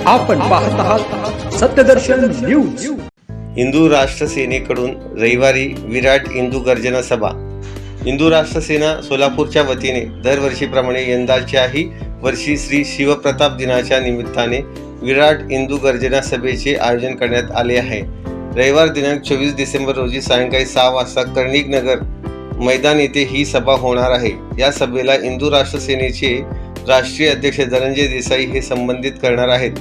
आपण पाहत आहात सत्यदर्शन न्यूज। हिंदू राष्ट्र सेनेकडून रविवारी विराट हिंदू गर्जना सभा। हिंदू राष्ट्र सेना सोलापूरच्या वतीने दरवर्षीप्रमाणे यंदाच्याही वर्षी श्री शिवप्रताप दिनाच्या निमित्ताने विराट हिंदू गर्जना सभेचे आयोजन करण्यात आले आहे। रविवार दिनांक 24 डिसेंबर रोजी सायंकाळी 6 वाजता कर्णिक नगर मैदान येथे ही सभा होणार आहे। या सभेला हिंदू राष्ट्र सेनेचे राष्ट्रीय अध्यक्ष धनंजय देसाई हे संबोधित करणार आहेत,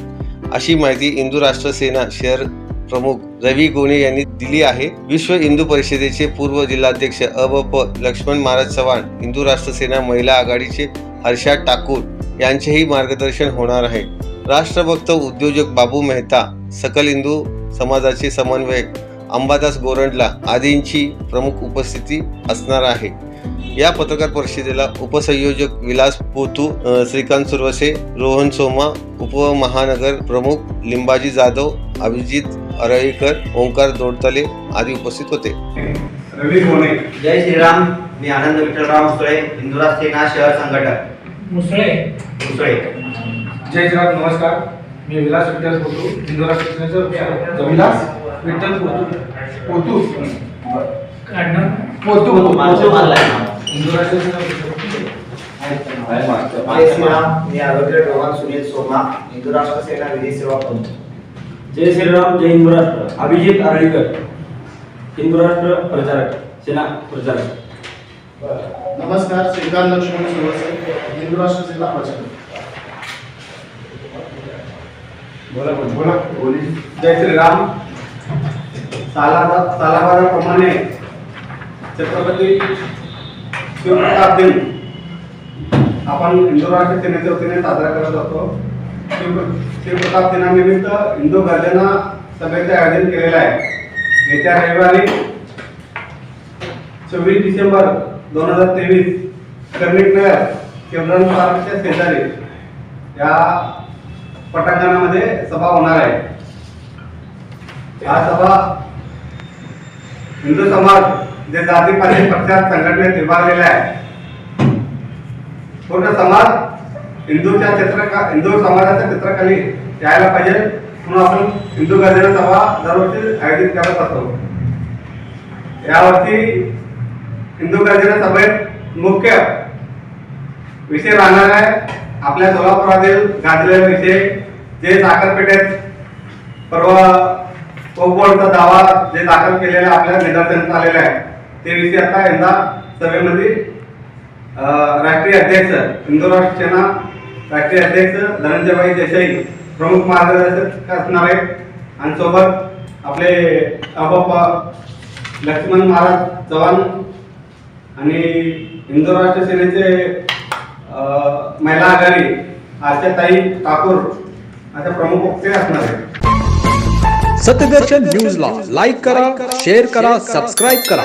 अशी माहिती हिंदू राष्ट्र सेना शहर प्रमुख रवी गोणे यांनी दिली आहे। विश्व हिंदू परिषदेचे पूर्व जिल्हाध्यक्ष अ.व.प. लक्ष्मण महाराज चव्हाण, हिंदू राष्ट्र सेना महिला आघाडीचे हर्षा ठाकूर यांचेही मार्गदर्शन होणार आहे। राष्ट्रभक्त उद्योजक बाबू मेहता, सकल हिंदू समाजाचे समन्वयक अंबादास गोरंडला आदींची प्रमुख उपस्थिती असणार आहे। या पत्रकार परिषदेला उपसंयोजक विलास पोतू, श्रीकांत सुरवसे, रोहन सोमा, उपमहानगर प्रमुख लिंबाजी जाधव, अभिजित अरळीकर, ओंकार दोडतले आदी उपस्थित होते। रवी गोणे। जय श्रीराम। मी आनंद विठ्ठलराव मुसळे, हिंदू राष्ट्र सेना शहर संघटक मुसळे। जय श्रीराम। नमस्कार, मी विलास विठ्ठल पोतू, हिंदू राष्ट्र सेनेचा विलास विठ्ठल पोतू हिंदू राष्ट्र सेना। जय श्रीराम। मी आरोग्य रोहन सुनील सोमा, हिंदू राष्ट्र सेना विधी सेवा प्रमुख। जय श्रीराम। जय हिंदू राष्ट्र। अभिजित अरळीकर, हिंदू राष्ट्र प्रचारक सेना प्रचारक। नमस्कार, श्रीकांत लक्ष्मण सुरवसे, हिंदू राष्ट्र सेना प्रचारक। बोला। जय श्रीराम। सालाबाराप्रमाणे छत्रपती शिवप्रताप दिन आपण हिंदू राष्ट्र सेनेच्या वतीने साजरा करत असतो। शिवप्रताप दिनानिमित्त हिंदू गर्जना सभेचे आयोजन केलेले आहे। येत्या रविवारी 24 डिसेंबर 2023 कर्णिक नगर चिल्ड्रन पार्कच्या शेजारी या पटांगणामध्ये सभा होणार आहे। या सभा हिंदू समाज जे जातीपाती पक्षात संघटनेत विभागलेले आहे, पूर्ण समाज हिंदू समाजाच्या चित्राखाली यायला पाहिजे म्हणून आपण हिंदू गर्जना सभा दरवर्षी आयोजित करत असतो। यावर्षी हिंदू गर्जना सभेत मुख्य विषय राहणार आहे आपल्या सोलापुरातील गाजलेला विषय, जे साखरपेठेत परवा कोकबोर्डचा दावा जे दाखल केलेला आपल्या निदर्शनास आलेला आहे, ते विषय आता यंदा सभेमध्ये राष्ट्रीय अध्यक्ष हिंदू राष्ट्र सेना राष्ट्रीय अध्यक्ष धनंजय देसाई प्रमुख मार्गदर्शक असणार आहेत आणि सोबत आपले अ.व.प. लक्ष्मण महाराज चव्हाण आणि हिंदू राष्ट्र सेनेचे महिला आघाडी हर्षाताई ठाकूर अशा प्रमुख वक्ते असणार आहेत। सत्यदर्शन न्यूजला लाईक करा, शेअर करा, सबस्क्राइब करा।